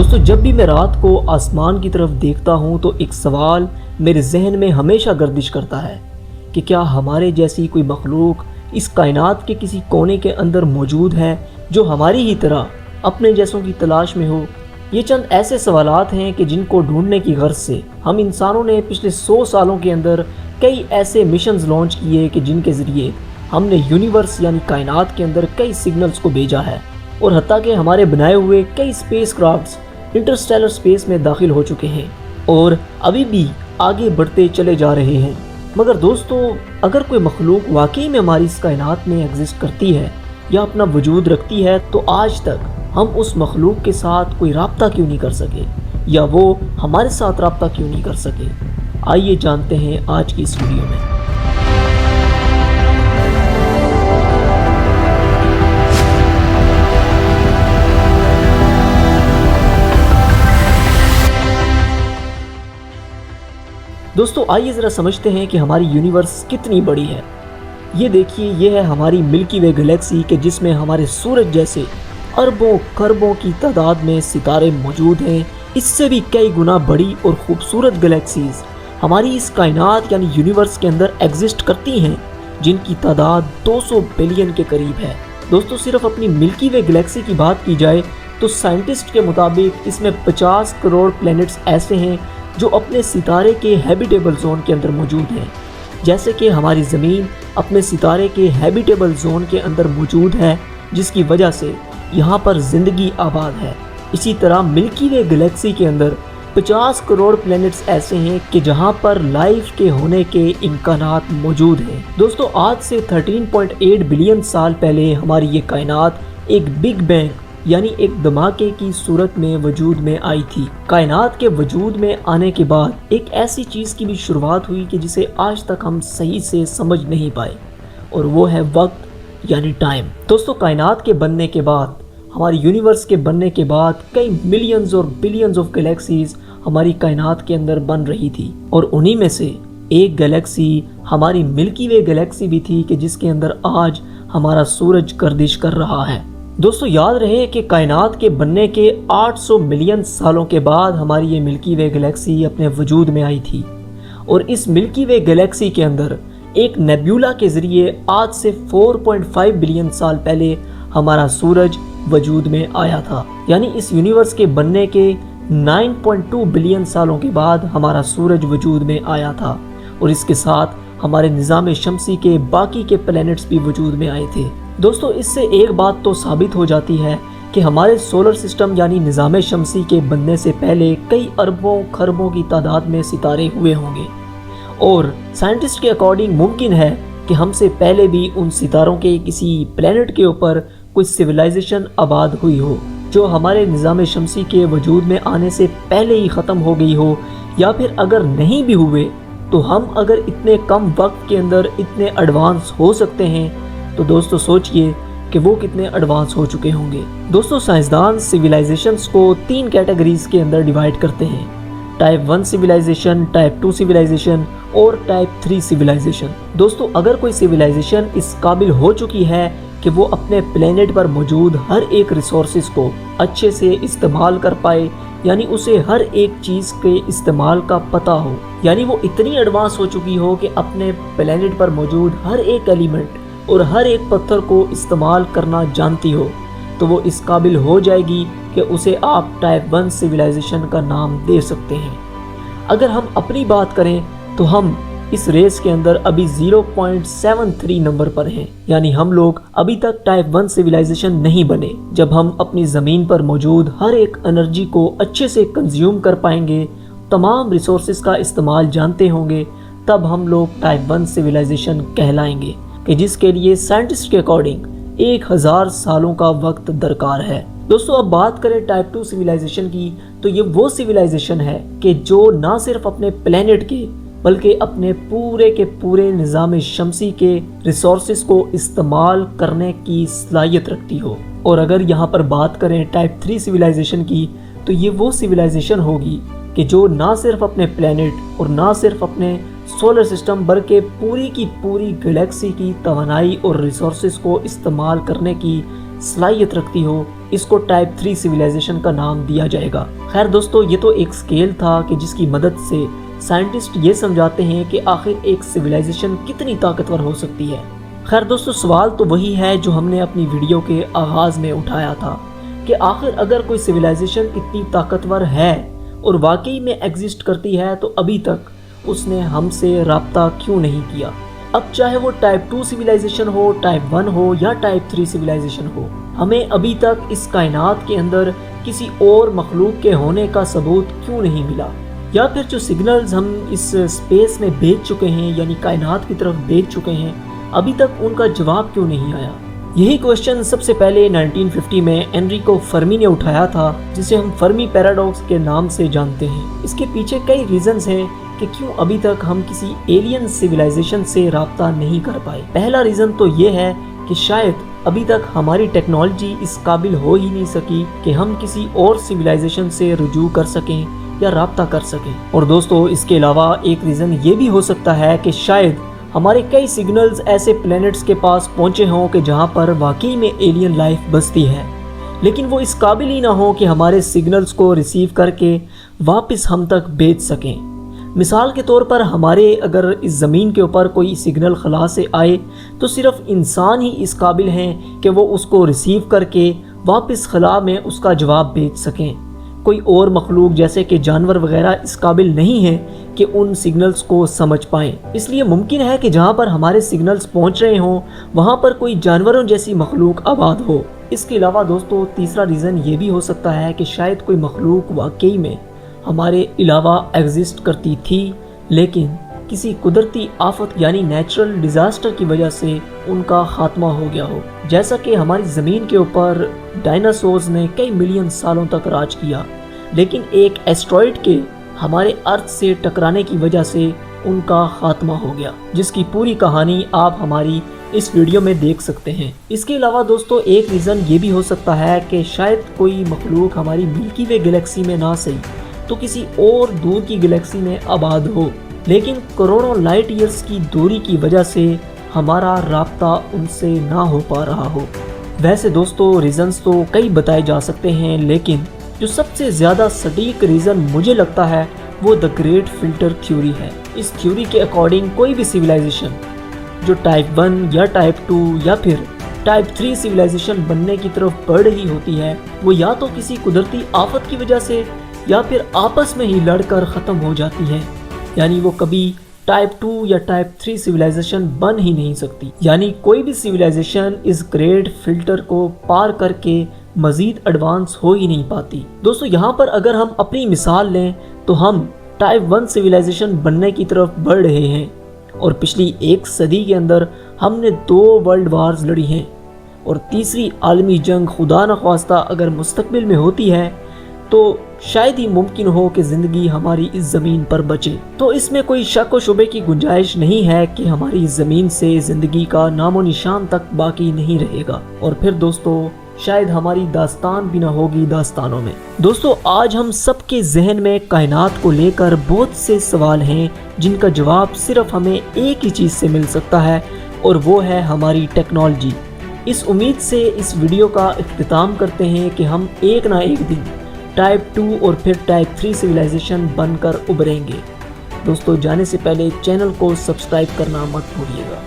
دوستو جب بھی میں رات کو آسمان کی طرف دیکھتا ہوں تو ایک سوال میرے ذہن میں ہمیشہ گردش کرتا ہے کہ کیا ہمارے جیسی کوئی مخلوق اس کائنات کے کسی کونے کے اندر موجود ہے جو ہماری ہی طرح اپنے جیسوں کی تلاش میں ہو۔ یہ چند ایسے سوالات ہیں کہ جن کو ڈھونڈنے کی غرض سے ہم انسانوں نے پچھلے 100 سالوں کے اندر کئی ایسے مشنز لانچ کیے کہ جن کے ذریعے ہم نے یونیورس یعنی کائنات کے اندر کئی سگنلز کو بھیجا ہے، اور حتیٰ کہ ہمارے بنائے ہوئے کئی اسپیس کرافٹس انٹرسٹیلر اسپیس میں داخل ہو چکے ہیں اور ابھی بھی آگے بڑھتے چلے جا رہے ہیں۔ مگر دوستو اگر کوئی مخلوق واقعی میں ہماری اس کائنات میں ایگزسٹ کرتی ہے یا اپنا وجود رکھتی ہے تو آج تک ہم اس مخلوق کے ساتھ کوئی رابطہ کیوں نہیں کر سکے، یا وہ ہمارے ساتھ رابطہ کیوں نہیں کر سکے؟ آئیے جانتے ہیں آج کی اس ویڈیو میں۔ دوستو آئیے ذرا سمجھتے ہیں کہ ہماری یونیورس کتنی بڑی ہے۔ یہ دیکھیے، یہ ہے ہماری ملکی وے گلیکسی کہ جس میں ہمارے سورج جیسے اربوں خربوں کی تعداد میں ستارے موجود ہیں۔ اس سے بھی کئی گنا بڑی اور خوبصورت گلیکسیز ہماری اس کائنات یعنی یونیورس کے اندر ایگزسٹ کرتی ہیں، جن کی تعداد 200 بلین کے قریب ہے۔ دوستو صرف اپنی ملکی وے گلیکسی کی بات کی جائے تو سائنٹسٹ کے مطابق اس میں 50 کروڑ پلینٹس ایسے ہیں جو اپنے ستارے کے ہیبیٹیبل زون کے اندر موجود ہیں، جیسے کہ ہماری زمین اپنے ستارے کے ہیبیٹیبل زون کے اندر موجود ہے، جس کی وجہ سے یہاں پر زندگی آباد ہے۔ اسی طرح ملکی وے گلیکسی کے اندر 50 کروڑ پلینٹس ایسے ہیں کہ جہاں پر لائف کے ہونے کے امکانات موجود ہیں۔ دوستو آج سے 13.8 بلین سال پہلے ہماری یہ کائنات ایک بگ بینگ یعنی ایک دھماکے کی صورت میں وجود میں آئی تھی۔ کائنات کے وجود میں آنے کے بعد ایک ایسی چیز کی بھی شروعات ہوئی کہ جسے آج تک ہم صحیح سے سمجھ نہیں پائے، اور وہ ہے وقت یعنی ٹائم۔ دوستو کائنات کے بننے کے بعد، ہماری یونیورس کے بننے کے بعد کئی ملینز اور بلینز آف گلیکسیز ہماری کائنات کے اندر بن رہی تھی، اور انہی میں سے ایک گلیکسی ہماری ملکی وے گلیکسی بھی تھی کہ جس کے اندر آج ہمارا سورج گردش کر رہا ہے۔ دوستو یاد رہے کہ کائنات کے بننے کے 800 ملین سالوں کے بعد ہماری یہ ملکی وے گلیکسی اپنے وجود میں آئی تھی، اور اس ملکی وے گلیکسی کے اندر ایک نیبیولا کے ذریعے آج سے 4.5 بلین سال پہلے ہمارا سورج وجود میں آیا تھا۔ یعنی اس یونیورس کے بننے کے 9.2 بلین سالوں کے بعد ہمارا سورج وجود میں آیا تھا، اور اس کے ساتھ ہمارے نظام شمسی کے باقی کے پلینٹس بھی وجود میں آئے تھے۔ دوستو اس سے ایک بات تو ثابت ہو جاتی ہے کہ ہمارے سولر سسٹم یعنی نظام شمسی کے بننے سے پہلے کئی اربوں خربوں کی تعداد میں ستارے ہوئے ہوں گے، اور سائنٹسٹ کے اکارڈنگ ممکن ہے کہ ہم سے پہلے بھی ان ستاروں کے کسی پلینٹ کے اوپر کوئی سویلائزیشن آباد ہوئی ہو جو ہمارے نظام شمسی کے وجود میں آنے سے پہلے ہی ختم ہو گئی ہو، یا پھر اگر نہیں بھی ہوئے تو ہم اگر اتنے کم وقت کے اندر اتنے ایڈوانس ہو سکتے ہیں تو دوستو سوچئے کہ وہ کتنے ایڈوانس ہو چکے ہوں گے۔ دوستو سائنسدان سویلائزیشنز کو 3 کیٹیگریز کے اندر ڈیوائیڈ کرتے ہیں: ٹائپ 1 سویلائزیشن، ٹائپ 2 سویلائزیشن اور ٹائپ 3 سویلائزیشن۔ دوستو اگر کوئی سویلائزیشن اس قابل ہو چکی ہے کہ وہ اپنے پلینٹ پر موجود ہر ایک ریسورسز کو اچھے سے استعمال کر پائے، یعنی اسے ہر ایک چیز کے استعمال کا پتہ ہو، یعنی وہ اتنی ایڈوانس ہو چکی ہو کہ اپنے پلینٹ پر موجود ہر ایک ایلیمنٹ اور ہر ایک پتھر کو استعمال کرنا جانتی ہو، تو وہ اس قابل ہو جائے گی کہ اسے آپ ٹائپ 1 سویلائزیشن کا نام دے سکتے ہیں۔ اگر ہم اپنی بات کریں تو ہم اس ریس کے اندر ابھی 0.73 نمبر پر ہیں، یعنی ہم لوگ ابھی تک ٹائپ 1 سویلائزیشن نہیں بنے۔ جب ہم اپنی زمین پر موجود ہر ایک انرجی کو اچھے سے کنزیوم کر پائیں گے، تمام ریسورسز کا استعمال جانتے ہوں گے، تب ہم لوگ ٹائپ 1 سویلائزیشن کہلائیں گے، کہ جس کے لیے سائنٹسٹ کے اکارڈنگ 1000 سالوں کا وقت درکار ہے۔ دوستو اب بات کریں ٹائپ 2 سویلائزیشن کی، تو یہ وہ سویلائزیشن ہے کہ جو نہ صرف اپنے پلینٹ کے بلکہ اپنے پورے کے پورے نظام شمسی کے ریسورسز کو استعمال کرنے کی صلاحیت رکھتی ہو۔ اور اگر یہاں پر بات کریں ٹائپ 3 سویلائزیشن کی، تو یہ وہ سویلائزیشن ہوگی کہ جو نہ صرف اپنے پلینٹ اور نہ صرف اپنے سولر سسٹم بلکہ پوری کی پوری گلیکسی کی توانائی اور ریسورسز کو استعمال کرنے کی صلاحیت رکھتی ہو، اس کو ٹائپ 3 سویلائزیشن کا نام دیا جائے گا۔ خیر دوستو، یہ تو ایک سکیل تھا کہ جس کی مدد سے سائنٹسٹ یہ سمجھاتے ہیں کہ آخر ایک سویلائزیشن کتنی طاقتور ہو سکتی ہے۔ خیر دوستو، سوال تو وہی ہے جو ہم نے اپنی ویڈیو کے آغاز میں اٹھایا تھا کہ آخر اگر کوئی سویلائزیشن اتنی طاقتور ہے اور واقعی میں ایگزسٹ کرتی ہے تو ابھی تک اس نے ہم سے رابطہ کیوں نہیں کیا؟ اب چاہے وہ ٹائپ 2 سویلائزیشن ہو، ٹائپ 1 ہو یا ٹائپ 3 سویلائزیشن ہو، ہمیں ابھی تک اس کائنات کے اندر کسی اور مخلوق کے ہونے کا ثبوت کیوں نہیں ملا؟ یا پھر جو سگنلز ہم اس اسپیس میں بھیج چکے ہیں، یعنی کائنات کی طرف بھیج چکے ہیں، ابھی تک ان کا جواب کیوں نہیں آیا؟ یہی کوشچن سب سے پہلے 1950 میں انریکو فرمی نے اٹھایا تھا، جسے ہم فرمی پیراڈاکس کے نام سے جانتے ہیں۔ اس کے پیچھے کئی ریزنز ہیں کہ کیوں ابھی تک ہم کسی ایلین سویلائزیشن سے رابطہ نہیں کر پائے۔ پہلا ریزن تو یہ ہے کہ شاید ابھی تک ہماری ٹیکنالوجی اس قابل ہو ہی نہیں سکی کہ ہم کسی اور سویلائزیشن سے رجوع کر سکیں یا رابطہ کر سکیں۔ اور دوستو، اس کے علاوہ ایک ریزن یہ بھی ہو سکتا ہے کہ شاید ہمارے کئی سگنلز ایسے پلینٹس کے پاس پہنچے ہوں کہ جہاں پر واقعی میں ایلین لائف بستی ہے، لیکن وہ اس قابل ہی نہ ہو کہ ہمارے سگنلز کو ریسیو کر کے واپس ہم تک بھیج سکیں۔ مثال کے طور پر ہمارے اگر اس زمین کے اوپر کوئی سگنل خلا سے آئے تو صرف انسان ہی اس قابل ہیں کہ وہ اس کو ریسیو کر کے واپس خلا میں اس کا جواب بھیج سکیں۔ کوئی اور مخلوق جیسے کہ جانور وغیرہ اس قابل نہیں ہیں کہ ان سگنلز کو سمجھ پائیں۔ اس لیے ممکن ہے کہ جہاں پر ہمارے سگنلز پہنچ رہے ہوں وہاں پر کوئی جانوروں جیسی مخلوق آباد ہو۔ اس کے علاوہ دوستو، تیسرا ریزن یہ بھی ہو سکتا ہے کہ شاید کوئی مخلوق واقعی میں ہمارے علاوہ ایگزسٹ کرتی تھی، لیکن کسی قدرتی آفت یعنی نیچرل ڈیزاسٹر کی وجہ سے ان کا خاتمہ ہو گیا ہو۔ جیسا کہ ہماری زمین کے اوپر ڈائناسورز نے کئی ملین سالوں تک راج کیا، لیکن ایک ایسٹرائڈ کے ہمارے ارتھ سے ٹکرانے کی وجہ سے ان کا خاتمہ ہو گیا، جس کی پوری کہانی آپ ہماری اس ویڈیو میں دیکھ سکتے ہیں۔ اس کے علاوہ دوستو، ایک ریزن یہ بھی ہو سکتا ہے کہ شاید کوئی مخلوق ہماری ملکی وے گلیکسی میں نہ صحیح تو کسی اور دور کی گلیکسی میں آباد ہو، لیکن کروڑوں لائٹ ایئرز کی دوری کی وجہ سے ہمارا رابطہ ان سے نہ ہو پا رہا ہو۔ ویسے دوستو، ریزنز تو کئی بتائے جا سکتے ہیں، لیکن جو سب سے زیادہ سٹیک ریزن مجھے لگتا ہے وہ دی گریٹ فلٹر تھیوری ہے۔ اس تھیوری کے اکارڈنگ کوئی بھی سویلائزیشن جو ٹائپ 1 یا ٹائپ 2 یا پھر ٹائپ 3 سویلائزیشن بننے کی طرف بڑھ رہی ہوتی ہے، وہ یا تو کسی قدرتی آفت کی وجہ سے یا پھر آپس میں ہی لڑ کر ختم ہو جاتی ہے، یعنی وہ کبھی ٹائپ 2 یا ٹائپ 3 سویلائزیشن بن ہی نہیں سکتی۔ یعنی کوئی بھی سویلائزیشن اس گریٹ فلٹر کو پار کر کے مزید ایڈوانس ہو ہی نہیں پاتی۔ دوستو، یہاں پر اگر ہم اپنی مثال لیں تو ہم ٹائپ 1 سویلائزیشن بننے کی طرف بڑھ رہے ہیں، اور پچھلی ایک صدی کے اندر ہم نے 2 ورلڈ وارز لڑی ہیں، اور تیسری عالمی جنگ خدا نخواستہ اگر مستقبل میں ہوتی ہے تو شاید ہی ممکن ہو کہ زندگی ہماری اس زمین پر بچے۔ تو اس میں کوئی شک و شبے کی گنجائش نہیں ہے کہ ہماری زمین سے زندگی کا نام و نشان تک باقی نہیں رہے گا، اور پھر دوستو شاید ہماری داستان بھی نہ ہوگی داستانوں میں۔ دوستو، آج ہم سب کے ذہن میں کائنات کو لے کر بہت سے سوال ہیں جن کا جواب صرف ہمیں ایک ہی چیز سے مل سکتا ہے، اور وہ ہے ہماری ٹیکنالوجی۔ اس امید سے اس ویڈیو کا اختتام کرتے ہیں کہ ہم ایک نہ ایک دن ٹائپ 2 اور پھر ٹائپ 3 سویلائزیشن بن کر ابھریں گے۔ دوستو، جانے سے پہلے چینل کو سبسکرائب کرنا مت بھولیے گا۔